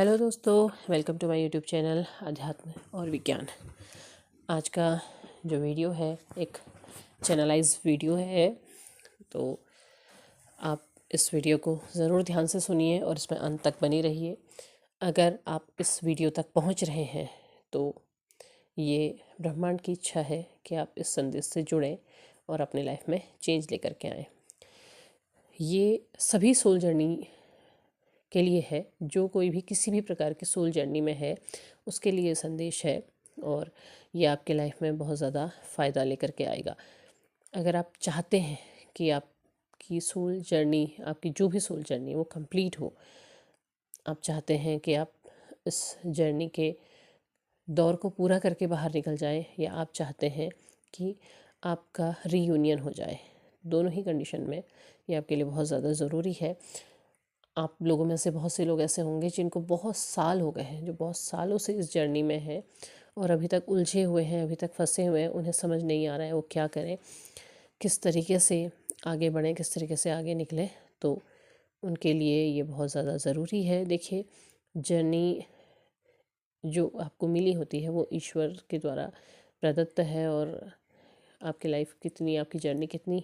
Hello दोस्तों, welcome to my YouTube channel अध्यात्म और विज्ञान। आज का जो वीडियो है एक चैनलाइज वीडियो है, तो आप इस वीडियो को ज़रूर ध्यान से सुनिए और इसमें अंत तक बनी रहिए। अगर आप इस वीडियो तक पहुंच रहे हैं तो ये ब्रह्मांड की इच्छा है कि आप इस संदेश से जुड़ें और अपने लाइफ में चेंज लेकर के आएँ। ये सभी सोल जर्नी के लिए है, जो कोई भी किसी भी प्रकार की सोल जर्नी में है उसके लिए संदेश है और ये आपके लाइफ में बहुत ज़्यादा फ़ायदा लेकर के आएगा। अगर आप चाहते हैं कि आपकी सोल जर्नी, आपकी जो भी सोल जर्नी है वो कंप्लीट हो, आप चाहते हैं कि आप इस जर्नी के दौर को पूरा करके बाहर निकल जाए, या आप चाहते हैं कि आपका रीयूनियन हो जाए, दोनों ही कंडीशन में ये आपके लिए बहुत ज़्यादा ज़रूरी है। आप लोगों में से बहुत से लोग ऐसे होंगे जिनको बहुत साल हो गए हैं, जो बहुत सालों से इस जर्नी में हैं और अभी तक उलझे हुए हैं, अभी तक फंसे हुए हैं। उन्हें समझ नहीं आ रहा है वो क्या करें, किस तरीके से आगे बढ़ें, किस तरीके से आगे निकलें। तो उनके लिए ये बहुत ज़्यादा ज़रूरी है। देखिए, जर्नी जो आपको मिली होती है वो ईश्वर के द्वारा प्रदत्त है, और आपकी लाइफ कितनी, आपकी जर्नी कितनी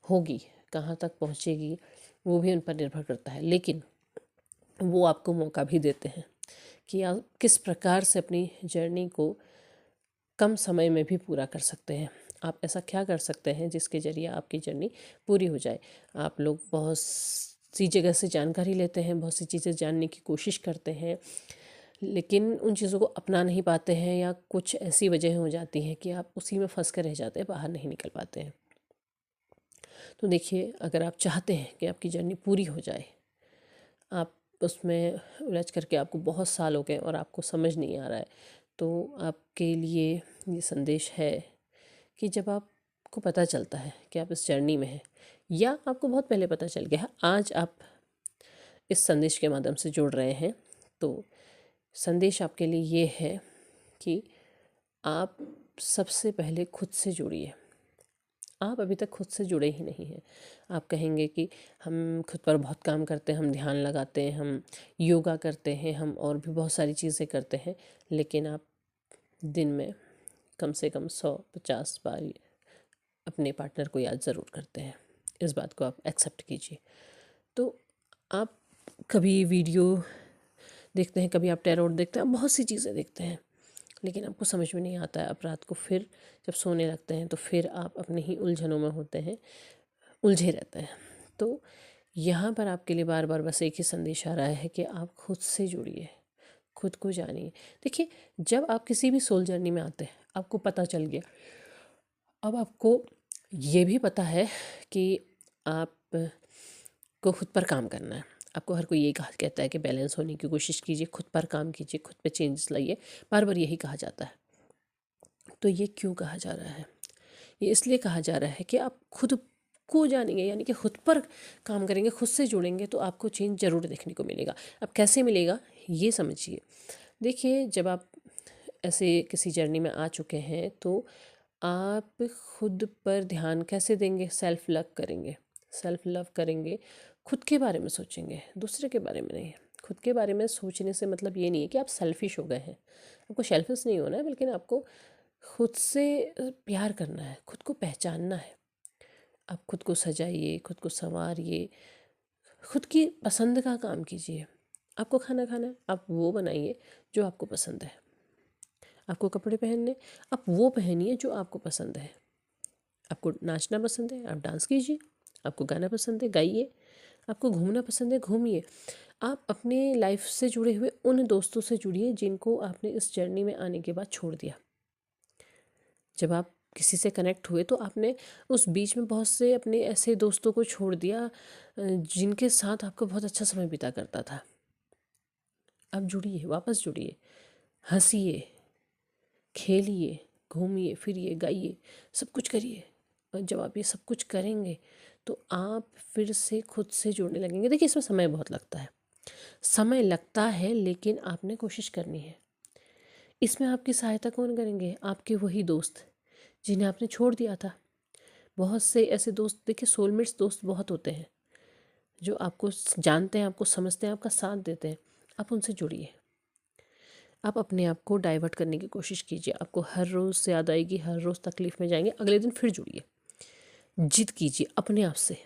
होगी, कहाँ तक पहुँचेगी, वो भी उन पर निर्भर करता है। लेकिन वो आपको मौका भी देते हैं कि आप किस प्रकार से अपनी जर्नी को कम समय में भी पूरा कर सकते हैं। आप ऐसा क्या कर सकते हैं जिसके ज़रिए आपकी जर्नी पूरी हो जाए। आप लोग बहुत सी जगह से जानकारी लेते हैं, बहुत सी चीज़ें जानने की कोशिश करते हैं, लेकिन उन चीज़ों को अपना नहीं पाते हैं, या कुछ ऐसी वजह हो जाती हैं कि आप उसी में फंस कर रह जाते हैं, बाहर नहीं निकल पाते हैं। तो देखिए, अगर आप चाहते हैं कि आपकी जर्नी पूरी हो जाए, आप उसमें उलझ करके आपको बहुत साल हो गए और आपको समझ नहीं आ रहा है, तो आपके लिए ये संदेश है कि जब आपको पता चलता है कि आप इस जर्नी में हैं, या आपको बहुत पहले पता चल गया है, आज आप इस संदेश के माध्यम से जुड़ रहे हैं, तो संदेश आपके लिए ये है कि आप सबसे पहले खुद से जुड़िए। आप अभी तक खुद से जुड़े ही नहीं हैं। आप कहेंगे कि हम खुद पर बहुत काम करते हैं, हम ध्यान लगाते हैं, हम योगा करते हैं, हम और भी बहुत सारी चीज़ें करते हैं, लेकिन आप दिन में कम से कम 100-50 बार अपने पार्टनर को याद ज़रूर करते हैं। इस बात को आप एक्सेप्ट कीजिए। तो आप कभी वीडियो देखते हैं, कभी आप टैरोट देखते हैं, आप बहुत सी चीज़ें देखते हैं, लेकिन आपको समझ में नहीं आता है। आप रात को फिर जब सोने लगते हैं तो फिर आप अपनी ही उलझनों में होते हैं, उलझे रहते हैं। तो यहाँ पर आपके लिए बार बार बस एक ही संदेश आ रहा है कि आप खुद से जुड़िए, खुद को जानिए। देखिए, जब आप किसी भी सोल जर्नी में आते हैं, आपको पता चल गया, अब आपको ये भी पता है कि आप को खुद पर काम करना है। आपको हर कोई यही कहा कहता है कि बैलेंस होने की कोशिश कीजिए, खुद पर काम कीजिए, खुद पे चेंजेस लाइए, बार बार यही कहा जाता है। तो ये क्यों कहा जा रहा है? ये इसलिए कहा जा रहा है कि आप खुद को जानेंगे, यानी कि खुद पर काम करेंगे, खुद से जुड़ेंगे, तो आपको चेंज ज़रूर देखने को मिलेगा। अब कैसे मिलेगा ये समझिए। देखिए, जब आप ऐसे किसी जर्नी में आ चुके हैं तो आप खुद पर ध्यान कैसे देंगे? सेल्फ लव करेंगे। सेल्फ लव करेंगे, खुद के बारे में सोचेंगे, दूसरे के बारे में नहीं। खुद के बारे में सोचने से मतलब ये नहीं है कि आप सेल्फिश हो गए हैं। आपको सेल्फिश नहीं होना है, बल्कि आपको खुद से प्यार करना है, खुद को पहचानना है। आप खुद को सजाइए, खुद को संवारिए, खुद की पसंद का काम कीजिए। आपको खाना खाना है, आप वो बनाइए जो आपको पसंद है। आपको कपड़े पहनने, आप वो पहनिए जो आपको पसंद है। आपको नाचना पसंद है, आप डांस कीजिए। आपको गाना पसंद है, गाइए। आपको घूमना पसंद है, घूमिए। आप अपने लाइफ से जुड़े हुए उन दोस्तों से जुड़िए जिनको आपने इस जर्नी में आने के बाद छोड़ दिया। जब आप किसी से कनेक्ट हुए तो आपने उस बीच में बहुत से अपने ऐसे दोस्तों को छोड़ दिया जिनके साथ आपको बहुत अच्छा समय बिता करता था। अब जुड़िए, वापस जुड़िए, हंसिए, खेलिए, घूमिए, फिरिए, गाइए, सब कुछ करिए। और जब आप ये सब कुछ करेंगे तो आप फिर से खुद से जुड़ने लगेंगे। देखिए, इसमें समय बहुत लगता है, समय लगता है, लेकिन आपने कोशिश करनी है। इसमें आपकी सहायता कौन करेंगे? आपके वही दोस्त जिन्हें आपने छोड़ दिया था। बहुत से ऐसे दोस्त, देखिए, सोलमेट्स दोस्त बहुत होते हैं जो आपको जानते हैं, आपको समझते हैं, आपका साथ देते हैं। आप उनसे जुड़िए, आप अपने आप को डाइवर्ट करने की कोशिश कीजिए। आपको हर रोज़ याद आएगी, हर रोज़ तकलीफ़ में जाएंगे, अगले दिन फिर जुड़िए, जिद कीजिए अपने आप से।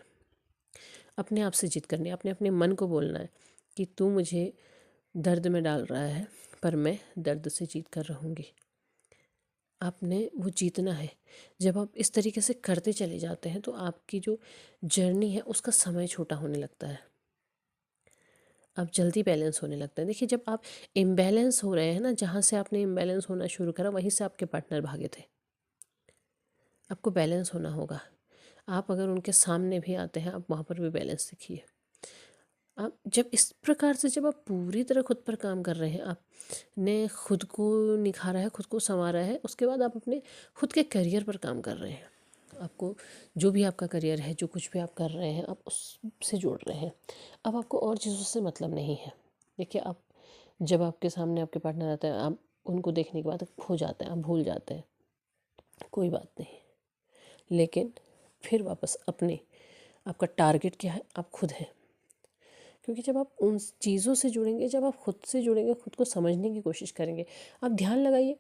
अपने आप से जिद करनी है, अपने अपने मन को बोलना है कि तू मुझे दर्द में डाल रहा है, पर मैं दर्द से जीत कर रहूँगी। आपने वो जीतना है। जब आप इस तरीके से करते चले जाते हैं तो आपकी जो जर्नी है उसका समय छोटा होने लगता है, आप जल्दी बैलेंस होने लगता है। देखिए, जब आप इम्बैलेंस हो रहे हैं ना, जहाँ से आपने इम्बैलेंस होना शुरू करा वहीं से आपके पार्टनर भागे थे। आपको बैलेंस होना होगा। आप अगर उनके सामने भी आते हैं, आप वहाँ पर भी बैलेंस सीखिए। आप जब इस प्रकार से, जब आप पूरी तरह खुद पर काम कर रहे हैं, आपने खुद को निखारा है, खुद को संवारा है, उसके बाद आप अपने खुद के करियर पर काम कर रहे हैं। आपको जो भी आपका करियर है, जो कुछ भी आप कर रहे हैं, आप उससे जुड़ रहे हैं। अब आपको और चीज़ों से मतलब नहीं है। देखिए, आप जब आपके सामने आपके पार्टनर आता है, आप उनको देखने के बाद खो जाते हैं, आप भूल जाते हैं, कोई बात नहीं। लेकिन फिर वापस अपने, आपका टारगेट क्या है, आप खुद हैं। क्योंकि जब आप उन चीज़ों से जुड़ेंगे, जब आप खुद से जुड़ेंगे, खुद को समझने की कोशिश करेंगे, आप ध्यान लगाइए।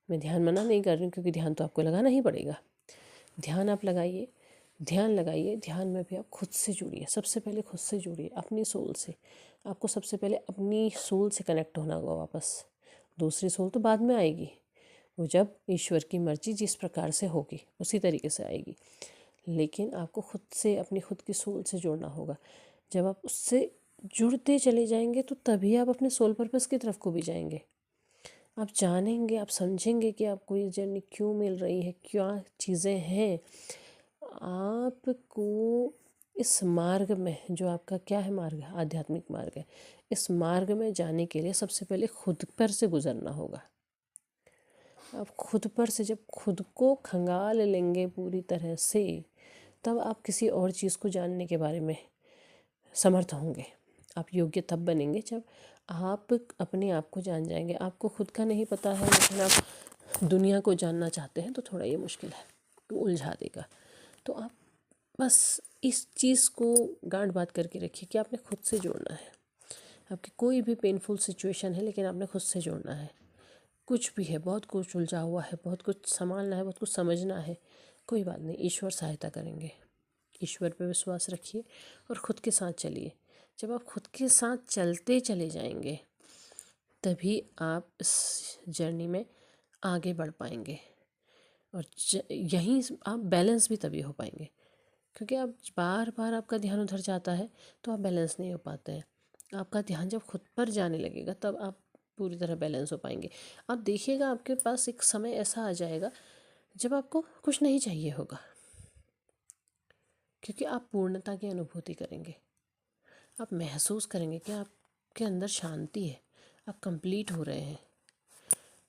मैं ध्यान मना नहीं कर रही हूँ, क्योंकि ध्यान तो आपको लगाना ही पड़ेगा। ध्यान आप लगाइए, ध्यान लगाइए। ध्यान में भी आप खुद से जुड़िए, सबसे पहले खुद से जुड़िए, अपनी सोल से। आपको सबसे पहले अपनी सोल से कनेक्ट होना होगा वापस। दूसरी सोल तो बाद में आएगी, वो जब ईश्वर की मर्जी जिस प्रकार से होगी उसी तरीके से आएगी। लेकिन आपको खुद से, अपनी खुद की सोल से जुड़ना होगा। जब आप उससे जुड़ते चले जाएंगे तो तभी आप अपने सोल पर्पस की तरफ को भी जाएंगे। आप जानेंगे, आप समझेंगे कि आपको ये जर्नी क्यों मिल रही है, क्या चीज़ें हैं। आपको इस मार्ग में, जो आपका क्या है मार्ग है, आध्यात्मिक मार्ग है, इस मार्ग में जाने के लिए सबसे पहले खुद पर से गुजरना होगा। आप खुद पर से जब खुद को खंगाल लेंगे पूरी तरह से, तब आप किसी और चीज़ को जानने के बारे में समर्थ होंगे। आप योग्य तब बनेंगे जब आप अपने आप को जान जाएंगे। आपको खुद का नहीं पता है, लेकिन आप दुनिया को जानना चाहते हैं, तो थोड़ा ये मुश्किल है, तो उलझा देगा। तो आप बस इस चीज़ को गांठ बात करके रखिए कि आपने खुद से जुड़ना है। आपकी कोई भी पेनफुल सिचुएशन है, लेकिन आपने खुद से जुड़ना है। कुछ भी है, बहुत कुछ उलझा हुआ है, बहुत कुछ संभालना है, बहुत कुछ समझना है, कोई बात नहीं, ईश्वर सहायता करेंगे। ईश्वर पे विश्वास रखिए और ख़ुद के साथ चलिए। जब आप खुद के साथ चलते चले जाएंगे, तभी आप इस जर्नी में आगे बढ़ पाएंगे। और यहीं आप बैलेंस भी तभी हो पाएंगे, क्योंकि आप बार बार आपका ध्यान उधर जाता है तो आप बैलेंस नहीं हो पाते हैं। आपका ध्यान जब खुद पर जाने लगेगा, तब आप पूरी तरह बैलेंस हो पाएंगे। आप देखिएगा, आपके पास एक समय ऐसा आ जाएगा जब आपको कुछ नहीं चाहिए होगा, क्योंकि आप पूर्णता की अनुभूति करेंगे। आप महसूस करेंगे कि आपके अंदर शांति है, आप कंप्लीट हो रहे हैं।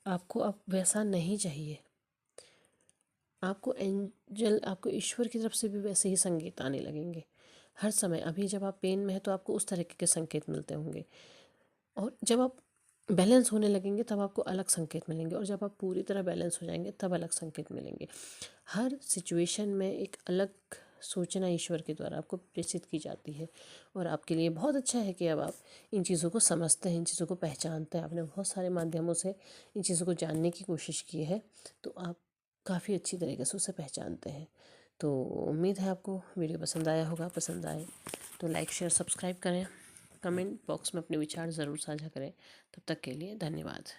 आपको अब वैसा नहीं चाहिए। आपको एंजल, आपको ईश्वर की तरफ से भी वैसे ही संकेत आने लगेंगे हर समय। अभी जब आप पेन में हैं तो आपको उस तरीके के संकेत मिलते होंगे, और जब आप बैलेंस होने लगेंगे तब आपको अलग संकेत मिलेंगे, और जब आप पूरी तरह बैलेंस हो जाएंगे तब अलग संकेत मिलेंगे। हर सिचुएशन में एक अलग सूचना ईश्वर के द्वारा आपको प्रेषित की जाती है, और आपके लिए बहुत अच्छा है कि अब आप इन चीज़ों को समझते हैं, इन चीज़ों को पहचानते हैं। आपने बहुत सारे माध्यमों से इन चीज़ों को जानने की कोशिश की है, तो आप काफ़ी अच्छी तरीके से उसे पहचानते हैं। तो उम्मीद है आपको वीडियो पसंद आया होगा। पसंद आए तो लाइक, शेयर, सब्सक्राइब करें। कमेंट बॉक्स में अपने विचार ज़रूर साझा करें। तब तक के लिए धन्यवाद।